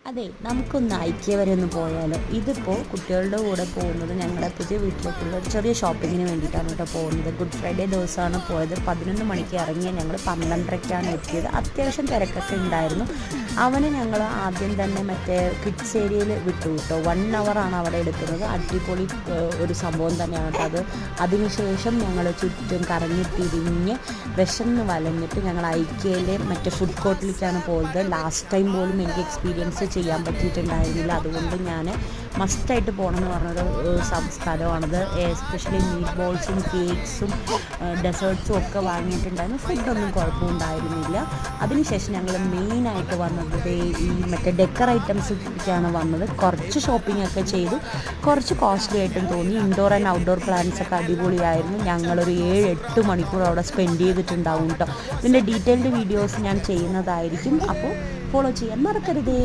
അതെ, നമുക്കൊന്ന് ഐക്യ വരെ ഒന്ന് പോയാലോ. ഇതിപ്പോൾ കുട്ടികളുടെ കൂടെ പോകുന്നത് ഞങ്ങളുടെ പുതിയ വീട്ടിലേക്കുള്ള ഒരു ചെറിയ ഷോപ്പിങ്ങിന് വേണ്ടിയിട്ടാണ് കേട്ടോ പോകുന്നത്. ഗുഡ് ഫ്രൈഡേ ദിവസമാണ് പോയത്. 11 മണിക്ക് ഇറങ്ങിയ ഞങ്ങൾ 12:30ക്കാണ് എത്തിയത്. അത്യാവശ്യം തിരക്കൊക്കെ ഉണ്ടായിരുന്നു. അവന് ഞങ്ങൾ ആദ്യം തന്നെ മറ്റേ കിഡ്സ് ഏരിയയിൽ വിട്ടു കേട്ടോ. 1 അവറാണ് അവിടെ എടുക്കുന്നത്. അടിപൊളി ഒരു സംഭവം തന്നെയാണ് കേട്ടോ അത്. അതിനുശേഷം ഞങ്ങൾ ചുറ്റും കറങ്ങി തിരിഞ്ഞ് വിശന്ന് വലഞ്ഞിട്ട് ഞങ്ങൾ ഐക്യയിലെ മറ്റേ ഫുഡ് കോർട്ടിലേക്കാണ് പോയത്. ലാസ്റ്റ് ടൈം പോലും എനിക്ക് എക്സ്പീരിയൻസ് ചെയ്യാൻ പറ്റിയിട്ടുണ്ടായിരുന്നില്ല. അതുകൊണ്ട് ഞാൻ മസ്റ്റായിട്ട് പോകണമെന്ന് പറഞ്ഞൊരു സ്ഥലമാണത്. എസ്പെഷ്യലി മീറ്റ് ബോൾസും കേക്ക്സും ഡെസേർട്ട്സും ഒക്കെ വാങ്ങിയിട്ടുണ്ടായിരുന്നു. ഫുഡൊന്നും കുഴപ്പമുണ്ടായിരുന്നില്ല. അതിനുശേഷം ഞങ്ങൾ മെയിനായിട്ട് വന്നത് ഈ മറ്റേ ഡെക്കർ ഐറ്റംസിലേക്കാണ് വന്നത്. കുറച്ച് ഷോപ്പിംഗ് ഒക്കെ ചെയ്തു. കുറച്ച് കോസ്റ്റ്ലി ആയിട്ടും തോന്നി. ഇൻഡോർ ആൻഡ് ഔട്ട്ഡോർ പ്ലാന്റ്സ് ഒക്കെ അടിപൊളിയായിരുന്നു. ഞങ്ങളൊരു 7-8 മണിക്കൂർ അവിടെ സ്പെൻഡ് ചെയ്തിട്ടുണ്ടാവും കേട്ടോ. ഇതിൻ്റെ ഡീറ്റെയിൽഡ് വീഡിയോസ് ഞാൻ ചെയ്യുന്നതായിരിക്കും. അപ്പോൾ ഫോളോ ചെയ്യാൻ മറക്കരുതേ.